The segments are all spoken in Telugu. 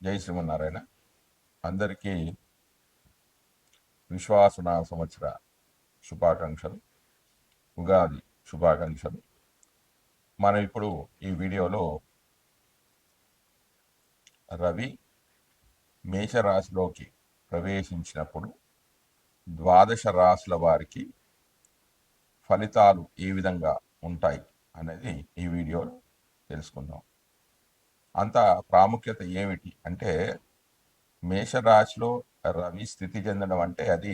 జై శ్రీమన్నారాయణ. అందరికీ విశ్వాసనామ సంవత్సర శుభాకాంక్షలు, ఉగాది శుభాకాంక్షలు. మనం ఇప్పుడు ఈ వీడియోలో రవి మేషరాశిలోకి ప్రవేశించినప్పుడు ద్వాదశ రాశుల వారికి ఫలితాలు ఏ విధంగా ఉంటాయి అనేది ఈ వీడియోలో తెలుసుకుందాం. అంత ప్రాముఖ్యత ఏమిటి అంటే, మేషరాశిలో రవి స్థితి చెందడం అంటే అది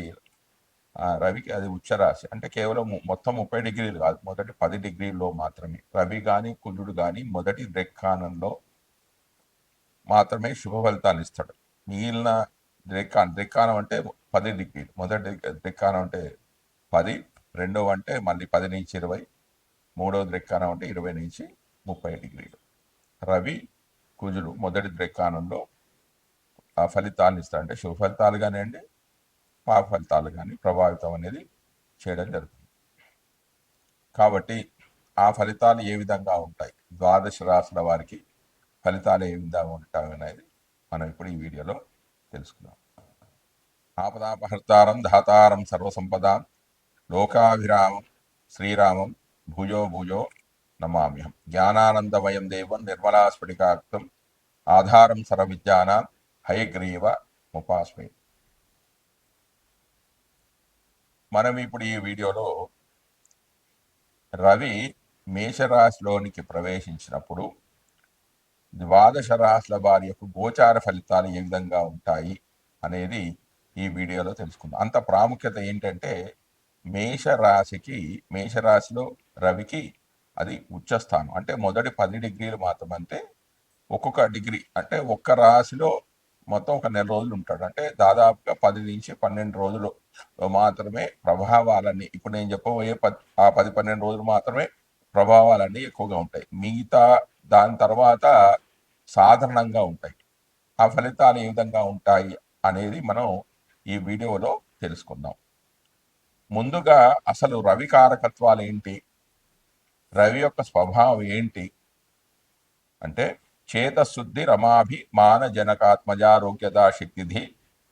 రవికి అది ఉచ్చరాశి. అంటే కేవలం మొత్తం 30 డిగ్రీలు కాదు, మొదటి 10 డిగ్రీల్లో మాత్రమే రవి కానీ కుజుడు కానీ మొదటి దృక్కాణంలో మాత్రమే శుభ ఫలితాలు ఇస్తాడు. మిగిలిన దృక్కాణం అంటే 10 డిగ్రీలు. మొదటి దృక్కాణం అంటే 10, రెండవ అంటే మళ్ళీ 10 నుంచి 20, మూడవ దృక్కాణం అంటే 20 నుంచి 30 డిగ్రీలు. రవి కుజుడు మొదటి దృక్కాణంలో ఆ ఫలితాలను ఇస్తాడు. అంటే శుభ ఫలితాలు కానివ్వండి, పాప ఫలితాలు కానీ ప్రభావితం అనేది చేయడం జరుగుతుంది. కాబట్టి ఆ ఫలితాలు ఏ విధంగా ఉంటాయి, ద్వాదశ రాశుల వారికి ఫలితాలు ఏ విధంగా ఉంటాయి అనేది మనం ఇప్పుడు ఈ వీడియోలో తెలుసుకుందాం. ఆపదాపహర్తారం ధాతారం సర్వసంపదాం లోకాభిరామం శ్రీరామం భూజో భూజో నమామ్యహం. జ్ఞానానందమయం దేవం నిర్మలాస్ఫటికాక్తం ఆధారం సర్వవిద్యానాం హయగ్రీవ ఉపాస్మి. మనం ఇప్పుడు ఈ వీడియోలో రవి మేషరాశిలోనికి ప్రవేశించినప్పుడు ద్వాదశ రాశుల వారి యొక్క గోచార ఫలితాలు ఏ విధంగా ఉంటాయి అనేది ఈ వీడియోలో తెలుసుకుందాం. అంత ప్రాముఖ్యత ఏంటంటే, మేషరాశిలో రవికి అది ఉచ్చస్థానం. అంటే మొదటి 10 డిగ్రీలు మాత్రమంటే ఒక్కొక్క డిగ్రీ అంటే ఒక్క రాశిలో మొత్తం ఒక నెల రోజులు ఉంటాడు. అంటే దాదాపుగా 10 నుంచి 12 రోజులు మాత్రమే ప్రభావాలన్నీ, ఇప్పుడు నేను చెప్పబోయే 10-12 రోజులు మాత్రమే ప్రభావాలన్నీ ఎక్కువగా ఉంటాయి. మిగతా దాని తర్వాత సాధారణంగా ఉంటాయి. ఆ ఫలితాలు ఏ విధంగా ఉంటాయి అనేది మనం ఈ వీడియోలో తెలుసుకుందాం. ముందుగా అసలు రవి కారకత్వాలు ఏంటి, రవి యొక్క స్వభావం ఏంటి అంటే, చేతశుద్ధి రమాభి మాన జనకాత్మజారోగ్యదా శక్తిధి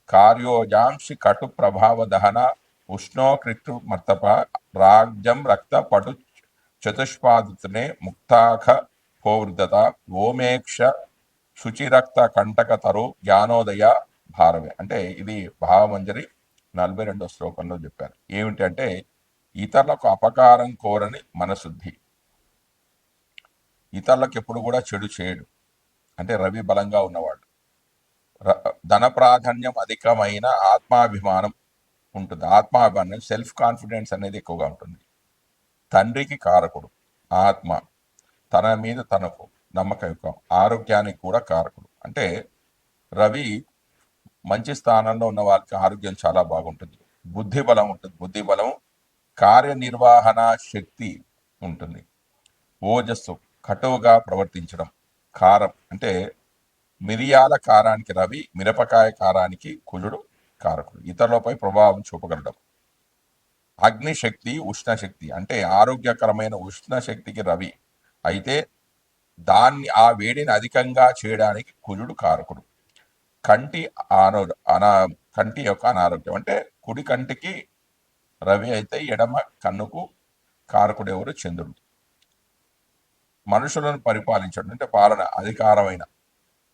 కార్యోజాంసి కటు ప్రభావ దహన ఉష్ణోకృతు మర్తప రాజ్యం రక్త పటు చతుష్పాదుతనే ముక్తాఖ పోవృద్ధత ఓమేక్ష శుచిరక్త కంటక తరు జ్ఞానోదయ భారవే. అంటే ఇది భావమంజరి 42వ శ్లోకంలో చెప్పారు. ఏమిటి అంటే, ఇతరులకు అపకారం కోరని మనశుద్ధి, ఇతరులకు ఎప్పుడు కూడా చెడు చేయడు. అంటే రవి బలంగా ఉన్నవాడు. ధన ప్రాధాన్యం అధికమైన ఆత్మాభిమానం ఉంటుంది. ఆత్మాభిమానం, సెల్ఫ్ కాన్ఫిడెన్స్ అనేది ఎక్కువగా ఉంటుంది. తండ్రికి కారకుడు ఆత్మ, తన మీద తనకు నమ్మకం, ఆరోగ్యానికి కూడా కారకుడు. అంటే రవి మంచి స్థానంలో ఉన్న వారికి ఆరోగ్యం చాలా బాగుంటుంది. బుద్ధి బలం ఉంటుంది. బుద్ధి బలం, కార్యనిర్వహణ శక్తి ఉంటుంది. ఓజస్సు, కటువుగా ప్రవర్తించడం. కారం అంటే మిరియాల కారానికి రవి, మిరపకాయ కారానికి కుజుడు కారకుడు. ఇతరులపై ప్రభావం చూపగలడం. అగ్నిశక్తి, ఉష్ణశక్తి అంటే ఆరోగ్యకరమైన ఉష్ణశక్తికి రవి అయితే దాన్ని, ఆ వేడిని అధికంగా చేయడానికి కుజుడు కారకుడు. కంటి యొక్క అనారోగ్యం అంటే కుడి కంటికి రవి అయితే ఎడమ కన్నుకు కారకుడు ఎవరు? చంద్రుడు. మనుషులను పరిపాలించడం అంటే అధికారమైన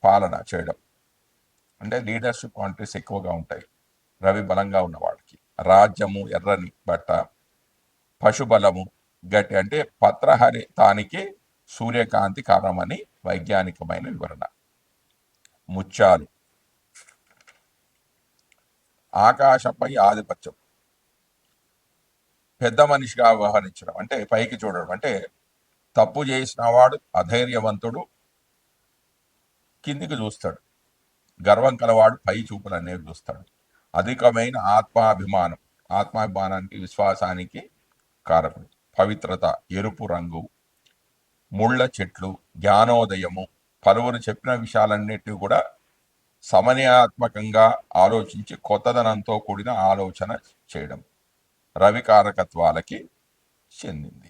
పాలన చేయడం, అంటే లీడర్షిప్ క్వాలిటీస్ ఎక్కువగా ఉంటాయి రవి బలంగా ఉన్న వాళ్ళకి. రాజ్యము, ఎర్రని బట్ట, పశుబలము, గట్టి అంటే పత్రహరితానికి సూర్యకాంతి కారణమని వైజ్ఞానికమైన వివరణ. ముత్యాలు, ఆకాశంపై ఆధిపత్యం, పెద్ద మనిషిగా వ్యవహరించడం అంటే పైకి చూడడం. అంటే తప్పు చేసిన వాడు అధైర్యవంతుడు, కిందికి చూస్తాడు. గర్వం కలవాడు పై చూపులు అనేవి చూస్తాడు. అధికమైన ఆత్మాభిమానానికి, విశ్వాసానికి కారకుడు. పవిత్రత, ఎరుపు రంగు, ముళ్ళ చెట్లు, జ్ఞానోదయము, పలువురు చెప్పిన విషయాలన్నిటినీ కూడా సమన్యాత్మకంగా ఆలోచించి కొత్తదనంతో కూడిన ఆలోచన చేయడం రవి కారకత్వాలకి చెందింది.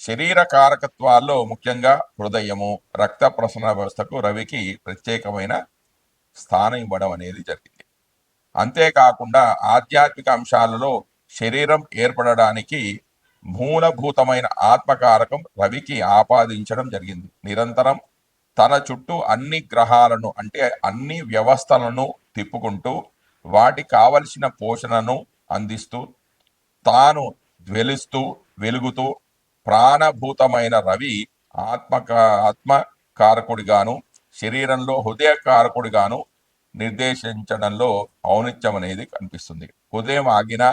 శరీర కారకత్వాల్లో ముఖ్యంగా హృదయము, రక్త ప్రసరణ వ్యవస్థకు రవికి ప్రత్యేకమైన స్థానం ఇవ్వడం అనేది జరిగింది. అంతేకాకుండా ఆధ్యాత్మిక అంశాలలో శరీరం ఏర్పడడానికి మూలభూతమైన ఆత్మకారకం రవికి ఆపాదించడం జరిగింది. నిరంతరం తన చుట్టూ అన్ని గ్రహాలను అంటే అన్ని వ్యవస్థలను తిప్పుకుంటూ వాటికి కావలసిన పోషణను అందిస్తూ తాను జ్వలిస్తూ వెలుగుతూ ప్రాణభూతమైన రవి ఆత్మకారకుడిగాను శరీరంలో హృదయ కారకుడిగాను నిర్దేశించడంలో ఔన్నత్యం అనేది కనిపిస్తుంది. హృదయం ఆగిన,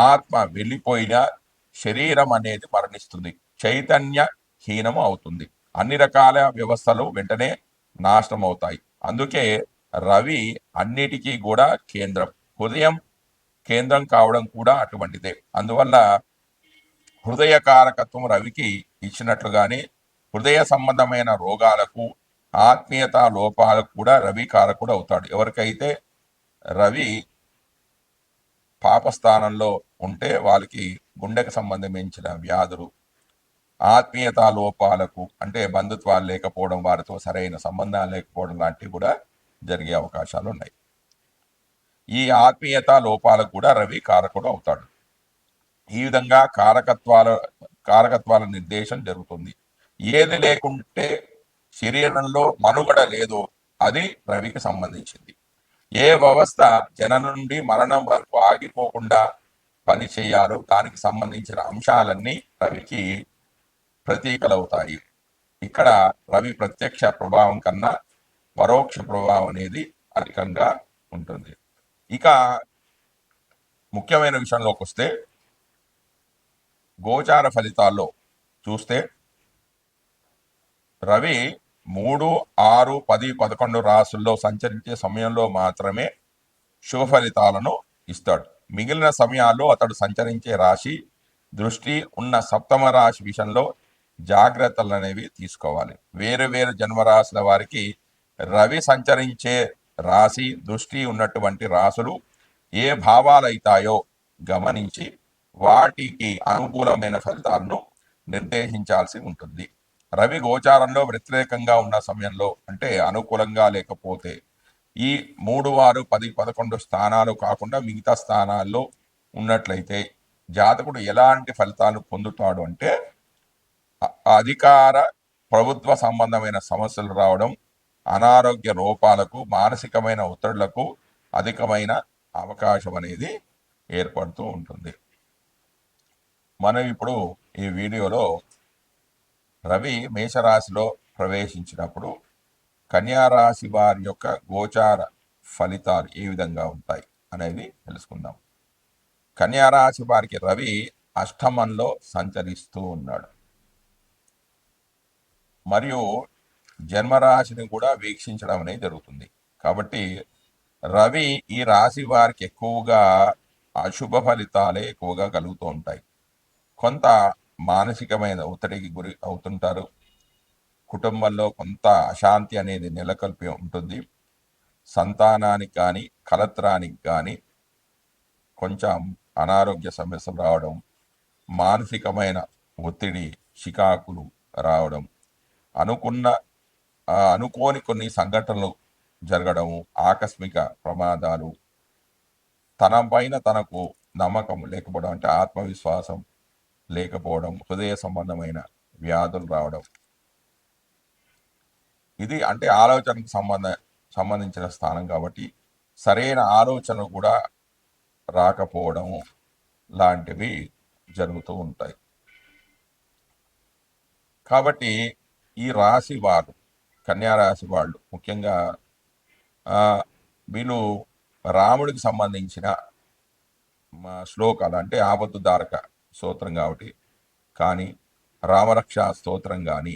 ఆత్మ వెళ్ళిపోయిన శరీరం అనేది మరణిస్తుంది, చైతన్య హీనము అవుతుంది, అన్ని రకాల వ్యవస్థలు వెంటనే నాశనం అవుతాయి. అందుకే రవి అన్నిటికీ కూడా కేంద్రం. హృదయం కేంద్రం కావడం కూడా అటువంటిదే. అందువల్ల హృదయ కారకత్వం రవికి ఇచ్చినట్లుగానే హృదయ సంబంధమైన రోగాలకు, ఆత్మీయత లోపాలకు కూడా రవి కారకుడు అవుతాడు. ఎవరికైతే రవి పాపస్థానంలో ఉంటే వాళ్ళకి గుండెకు సంబంధించిన వ్యాధులు, ఆత్మీయత లోపాలకు అంటే బంధుత్వాలు లేకపోవడం, వారితో సరైన సంబంధాలు లేకపోవడం లాంటివి కూడా జరిగే అవకాశాలు ఉన్నాయి. ఈ ఆత్మీయత లోపాలకు కూడా రవి కారకుడు అవుతాడు. ఈ విధంగా కారకత్వాల నిర్దేశం జరుగుతుంది. ఏది లేకుంటే శరీరంలో మనుగడ లేదో అది రవికి సంబంధించింది. ఏ వ్యవస్థ జననం నుండి మరణం వరకు ఆగిపోకుండా పని చేయాలో దానికి సంబంధించిన అంశాలన్నీ రవికి ప్రతీకలవుతాయి. ఇక్కడ రవి ప్రత్యక్ష ప్రభావం కన్నా పరోక్ష ప్రభావం అనేది అధికంగా ఉంటుంది. ఇక ముఖ్యమైన విషయంలోకి వస్తే గోచార ఫలితాల్లో చూస్తే రవి 3, 6, 10, 11 రాసుల్లో సంచరించే సమయంలో మాత్రమే శుభ ఫలితాలను ఇస్తాడు. మిగిలిన సమయాల్లో అతడు సంచరించే రాశి దృష్టి ఉన్న సప్తమ రాశి విషయంలో జాగ్రత్తలు అనేవి తీసుకోవాలి. వేరు వేరు జన్మరాశుల వారికి రవి సంచరించే రాశి దృష్టి ఉన్నటువంటి రాసులు ఏ భావాలు అవుతాయో గమనించి వాటికి అనుకూలమైన ఫలితాలను నిర్దేశించాల్సి ఉంటుంది. రవి గోచారంలో వ్యతిరేకంగా ఉన్న సమయంలో అంటే అనుకూలంగా లేకపోతే ఈ 3, 6, 10, 11 స్థానాలు కాకుండా మిగతా స్థానాల్లో ఉన్నట్లయితే జాతకుడు ఎలాంటి ఫలితాలు పొందుతాడు అంటే అధికార ప్రభుత్వ సంబంధమైన సమస్యలు రావడం, అనారోగ్య లోపాలకు, మానసికమైన ఒత్తిళ్లకు అధికమైన అవకాశం అనేది ఏర్పడుతూ ఉంటుంది. మనం ఇప్పుడు ఈ వీడియోలో రవి మేషరాశిలో ప్రవేశించినప్పుడు కన్యారాశి వారి యొక్క గోచార ఫలితాలు ఏ విధంగా ఉంటాయి అనేది తెలుసుకుందాం. కన్యారాశి వారికి రవి అష్టమంలో సంచరిస్తూ ఉన్నాడు. మరియు జన్మరాశిని కూడా వీక్షించడం అనేది జరుగుతుంది. కాబట్టి రవి ఈ రాశి వారికి ఎక్కువగా అశుభ ఫలితాలే ఎక్కువగా కలుగుతూ ఉంటాయి. కొంత మానసికమైన ఒత్తిడికి గురి అవుతుంటారు. కుటుంబంలో కొంత అశాంతి అనేది నెలకొల్పి ఉంటుంది. సంతానానికి కానీ కలత్రానికి కానీ కొంచెం అనారోగ్య సమస్యలు రావడం, మానసికమైన ఒత్తిడి, చికాకులు రావడం, అనుకోని కొన్ని సంఘటనలు జరగడం, ఆకస్మిక ప్రమాదాలు, తన పైన తనకు నమ్మకం లేకపోవడం అంటే ఆత్మవిశ్వాసం లేకపోవడం, హృదయ సంబంధమైన వ్యాధులు రావడం, ఇది అంటే ఆలోచనకు సంబంధించిన స్థానం కాబట్టి సరైన ఆలోచనలు కూడా రాకపోవడం లాంటివి జరుగుతూ ఉంటాయి. కాబట్టి ఈ రాశి వారు కన్యారాశి వాళ్ళు ముఖ్యంగా వీళ్ళు రాముడికి సంబంధించిన శ్లోకాలు అంటే ఆపద్దుదారక స్తోత్రం కాబట్టి కానీ, రామరక్ష స్తోత్రం కానీ,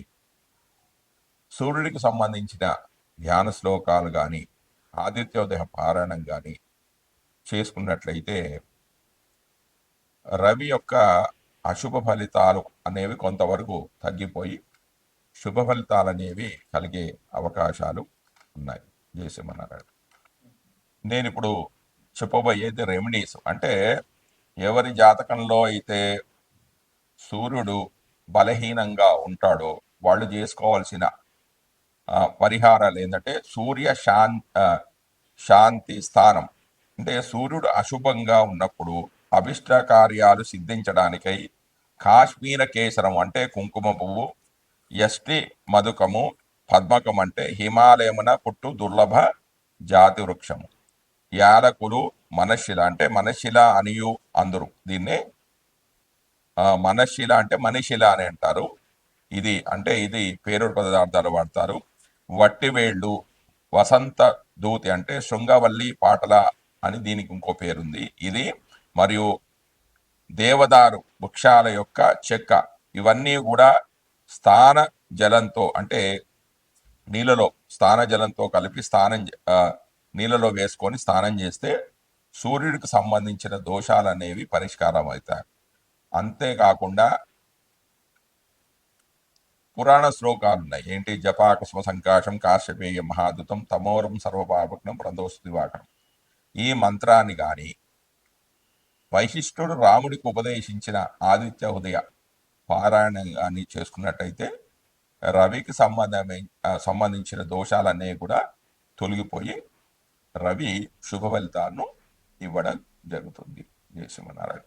సూర్యుడికి సంబంధించిన ధ్యాన శ్లోకాలు కానీ, ఆదిత్యోదయ పారాయణం కానీ చేసుకున్నట్లయితే రవి యొక్క అశుభ ఫలితాలు అనేవి కొంతవరకు తగ్గిపోయి శుభ ఫలితాలు అనేవి కలిగే అవకాశాలు ఉన్నాయి. జయసింహనారాయణ. నేను ఇప్పుడు చెప్పబోయేది రెమెడీస్. అంటే ఎవరి జాతకంలో అయితే సూర్యుడు బలహీనంగా ఉంటాడో వాళ్ళు చేసుకోవాల్సిన పరిహారాలు ఏంటంటే శాంతి స్థానం. అంటే సూర్యుడు అశుభంగా ఉన్నప్పుడు అభిష్ట కార్యాలు సిద్ధించడానికై కాశ్మీర కేసరం అంటే కుంకుమ పువ్వు, ఎస్టి మధుకము, పద్మకం అంటే హిమాలయమున పుట్టు దుర్లభ జాతి వృక్షము, యాలకులు, మనశిల అంటే మనశిల అనియు అందరు దీన్నే మనశిల అంటే మనిషిల అని అంటారు. ఇది పేరుడు పదార్థాలు వాడతారు. వట్టివేళ్ళు, వసంత దూతి అంటే శృంగవల్లి పాటల అని దీనికి ఇంకో పేరుంది ఇది. మరియు దేవదారు వృక్షాల యొక్క చెక్క, ఇవన్నీ కూడా స్థాన జలంతో అంటే నీళ్ళలో స్థాన జలంతో కలిపి నీళ్ళలో వేసుకొని స్నానం చేస్తే సూర్యుడికి సంబంధించిన దోషాలు అనేవి పరిష్కారం అవుతాయి. అంతేకాకుండా పురాణ శ్లోకాలు ఉన్నాయి. ఏంటి? జపాకుస్మ సంకాశం కాశ్యపేయ మహాదుతం తమోరం సర్వపాపగ్నం ప్రదోష దివాకరం. ఈ మంత్రాన్ని కానీ వైశిష్ఠుడు రాముడికి ఉపదేశించిన ఆదిత్య హృదయ పారాయణ కానీ చేసుకున్నట్టయితే రవికి సంబంధించిన దోషాలన్నీ కూడా తొలగిపోయి రవి శుభ ఫలితాలను ఇవ్వడం జరుగుతుంది. జయ శ్రీమన్నారాయణ.